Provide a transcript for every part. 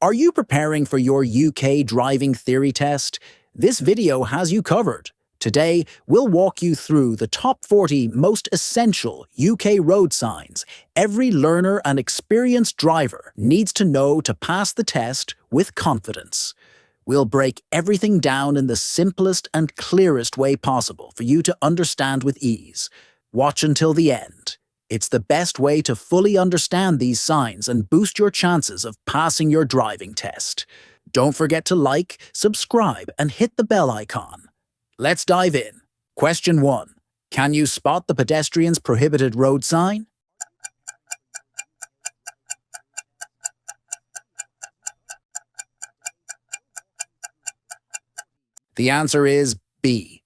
Are you preparing for your UK driving theory test? This video has you covered. Today, we'll walk you through the top 40 most essential UK road signs every learner and experienced driver needs to know to pass the test with confidence. We'll break everything down in the simplest and clearest way possible for you to understand with ease. Watch until the end. It's the best way to fully understand these signs and boost your chances of passing your driving test. Don't forget to like, subscribe, and hit the bell icon. Let's dive in. Question 1. Can you spot the pedestrian's prohibited road sign? The answer is B.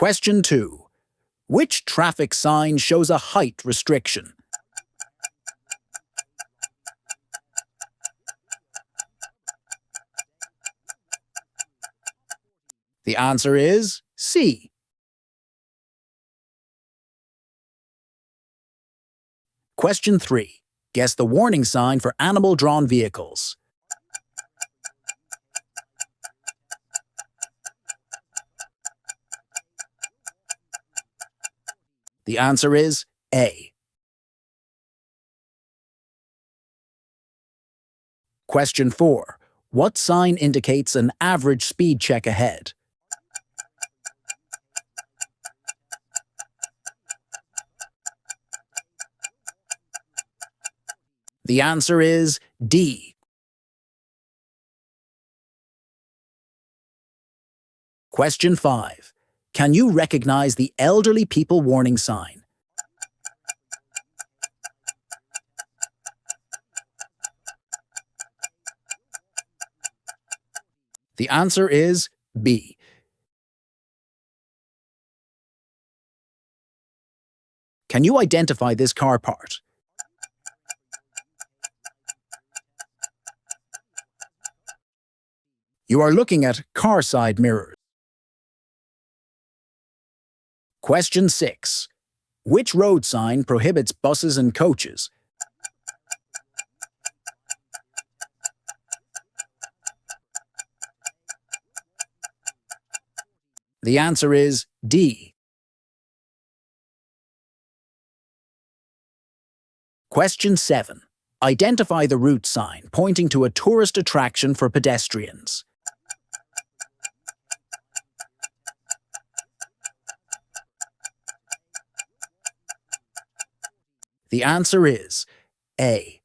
Question 2. Which traffic sign shows a height restriction? The answer is C. Question 3. Guess the warning sign for animal-drawn vehicles. The answer is A. Question 4. What sign indicates an average speed check ahead? The answer is D. Question 5. Can you recognize the elderly people warning sign? The answer is B. Can you identify this car part? You are looking at car side mirrors. Question 6. Which road sign prohibits buses and coaches? The answer is D. Question 7. Identify the route sign pointing to a tourist attraction for pedestrians. The answer is A.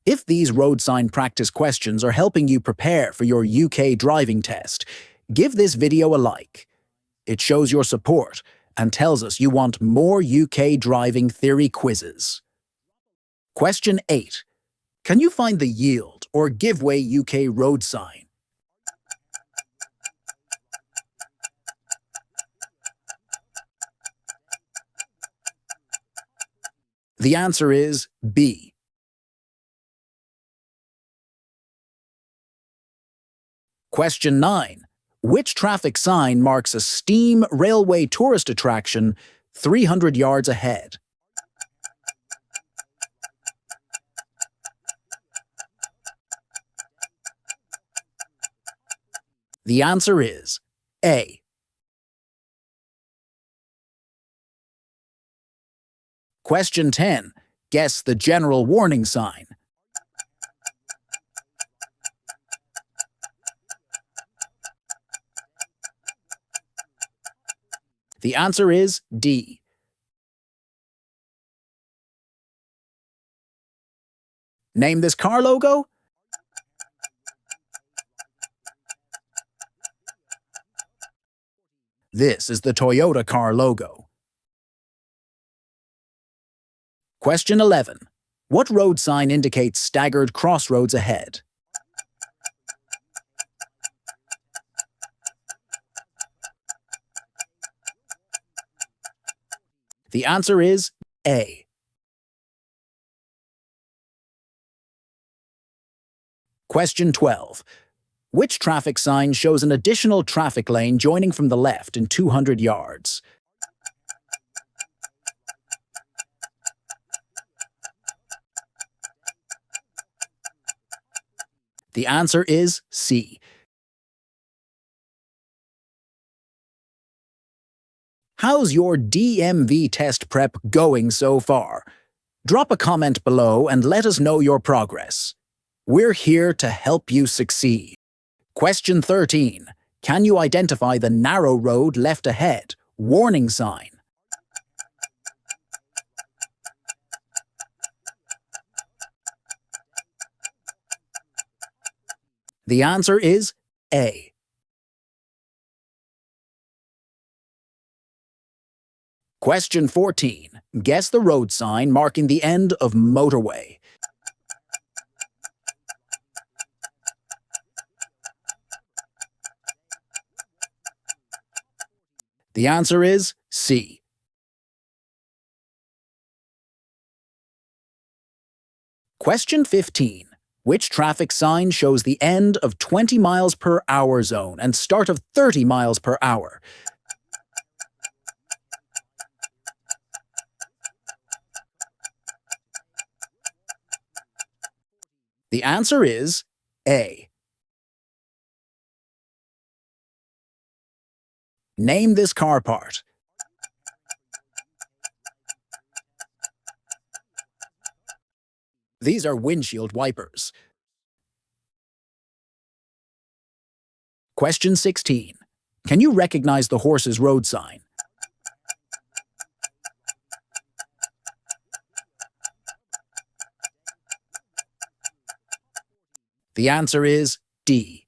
If these road sign practice questions are helping you prepare for your UK driving test, give this video a like. It shows your support and tells us you want more UK driving theory quizzes. Question 8. Can you find the yield or give way UK road sign? The answer is B. Question 9. Which traffic sign marks a steam railway tourist attraction 300 yards ahead? The answer is A. Question 10. Guess the general warning sign. The answer is D. Name this car logo? This is the Toyota car logo. Question 11. What road sign indicates staggered crossroads ahead? The answer is A. Question 12. Which traffic sign shows an additional traffic lane joining from the left in 200 yards? The answer is C. How's your DMV test prep going so far? Drop a comment below and let us know your progress. We're here to help you succeed. Question 13. Can you identify the narrow road left ahead? Warning sign. The answer is A. Question 14. Guess the road sign marking the end of motorway. The answer is C. Question 15. Which traffic sign shows the end of 20 miles per hour zone and start of 30 miles per hour? The answer is A. Name this car part. These are windshield wipers. Question 16. Can you recognize the horse's road sign? The answer is D.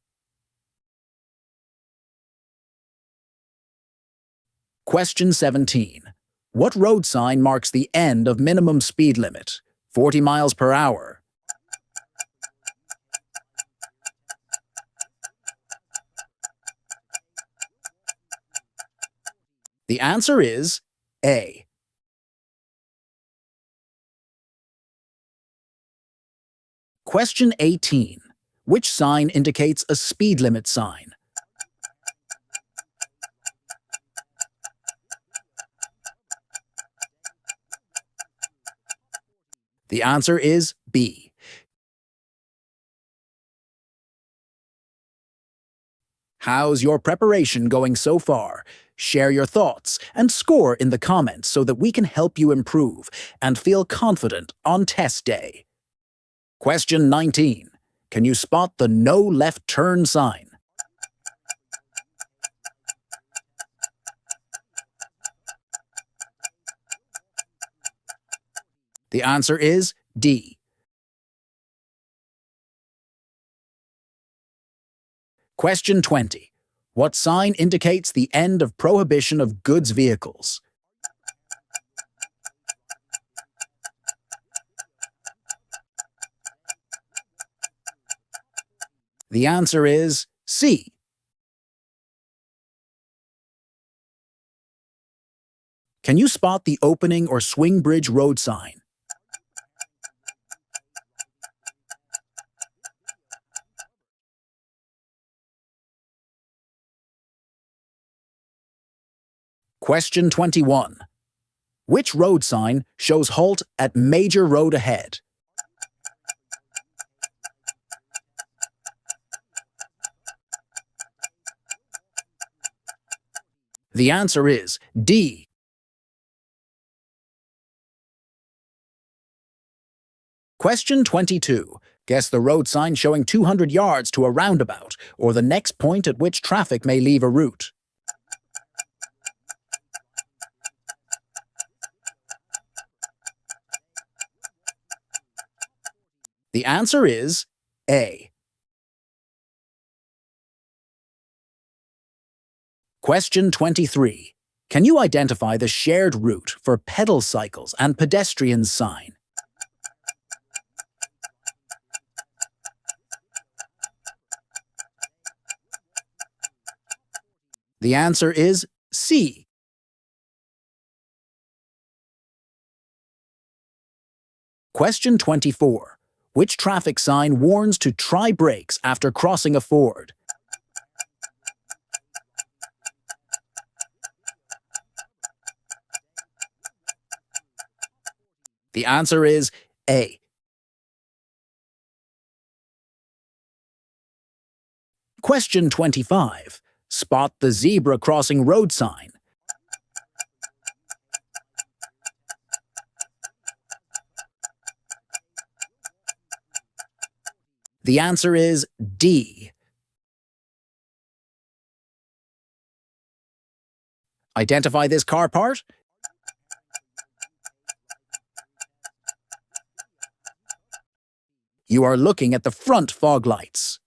Question 17. What road sign marks the end of minimum speed limit? 40 miles per hour. The answer is A. Question 18. Which sign indicates a speed limit sign? The answer is B. How's your preparation going so far? Share your thoughts and score in the comments so that we can help you improve and feel confident on test day. Question 19. Can you spot the no left turn sign? The answer is D. Question 20. What sign indicates the end of prohibition of goods vehicles? The answer is C. Can you spot the opening or swing bridge road sign? Question 21. Which road sign shows halt at major road ahead? The answer is D. Question 22. Guess the road sign showing 200 yards to a roundabout, or the next point at which traffic may leave a route. The answer is A. Question 23. Can you identify the shared route for pedal cycles and pedestrians sign? The answer is C. Question 24. Which traffic sign warns to try brakes after crossing a ford? The answer is A. Question 25. Spot the zebra crossing road sign. The answer is D. Identify this car part? You are looking at the front fog lights.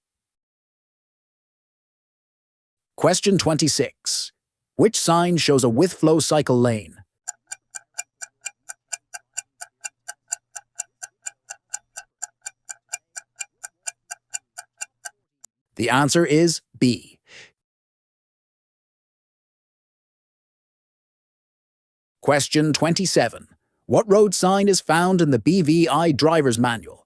Question 26. Which sign shows a with-flow cycle lane? The answer is B. Question 27. What road sign is found in the BVI driver's manual?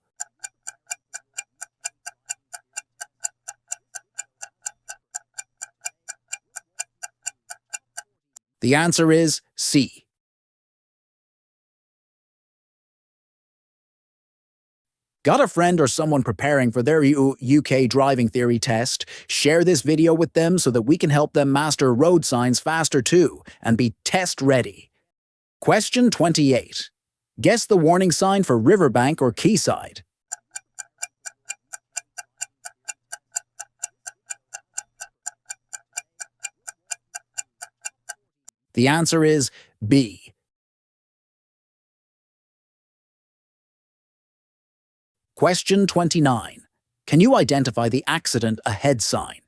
The answer is C. Got a friend or someone preparing for their UK driving theory test? Share this video with them so that we can help them master road signs faster too and be test ready. Question 28. Guess the warning sign for riverbank or quayside. The answer is B. Question 29. Can you identify the accident ahead sign?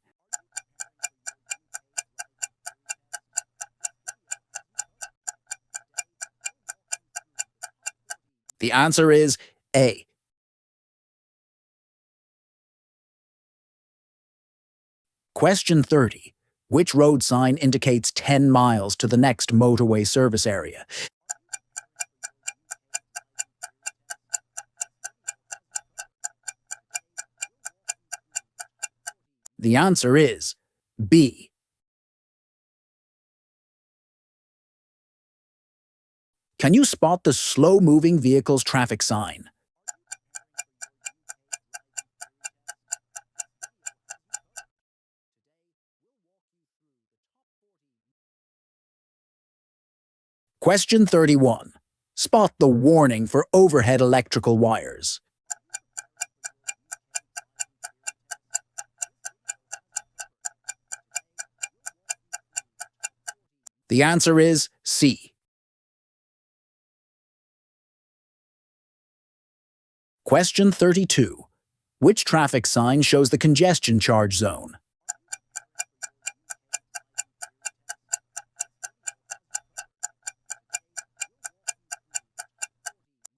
The answer is A. Question 30. Which road sign indicates 10 miles to the next motorway service area? The answer is B. Can you spot the slow-moving vehicles traffic sign? Question 31. Spot the warning for overhead electrical wires. The answer is C. Question 32. Which traffic sign shows the congestion charge zone?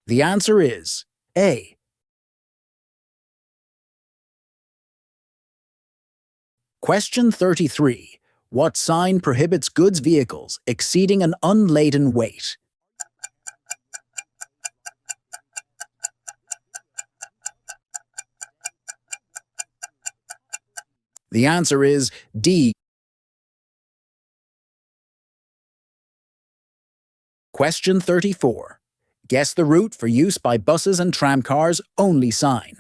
The answer is A. Question 33. What sign prohibits goods vehicles exceeding an unladen weight? The answer is D. Question 34. Guess the route for use by buses and tramcars only sign.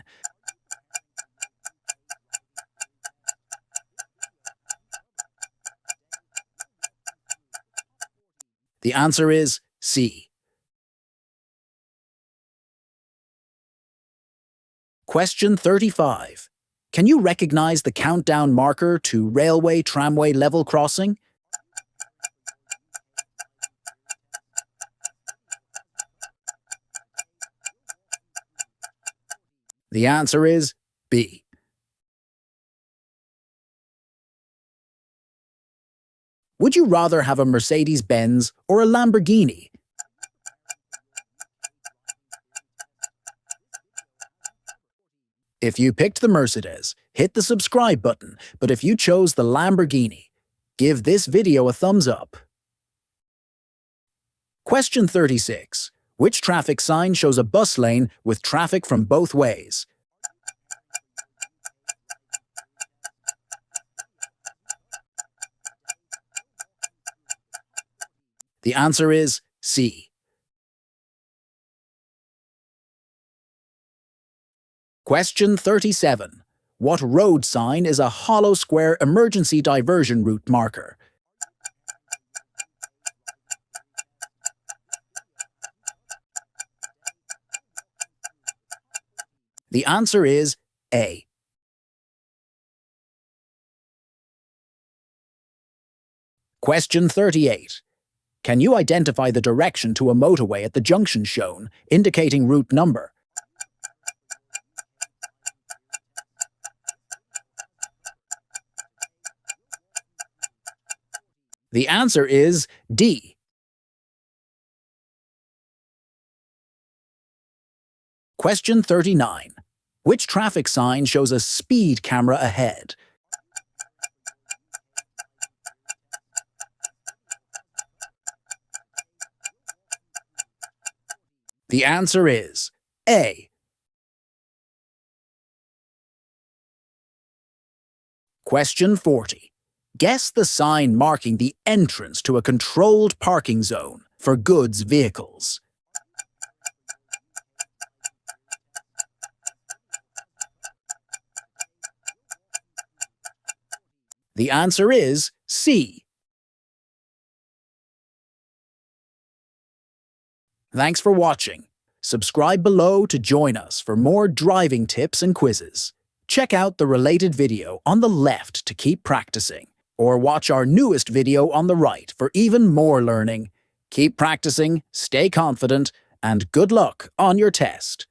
The answer is C. Question 35. Can you recognize the countdown marker to railway-tramway level crossing? The answer is B. Would you rather have a Mercedes-Benz or a Lamborghini? If you picked the Mercedes, hit the subscribe button, but if you chose the Lamborghini, give this video a thumbs up. Question 36. Which traffic sign shows a bus lane with traffic from both ways? The answer is C. Question 37. What road sign is a hollow square emergency diversion route marker? The answer is A. Question 38. Can you identify the direction to a motorway at the junction shown, indicating route number? The answer is D. Question 39. Which traffic sign shows a speed camera ahead? The answer is A. Question 40. Guess the sign marking the entrance to a controlled parking zone for goods vehicles. The answer is C. Thanks for watching. Subscribe below to join us for more driving tips and quizzes. Check out the related video on the left to keep practicing, or watch our newest video on the right for even more learning. Keep practicing, stay confident, and good luck on your test.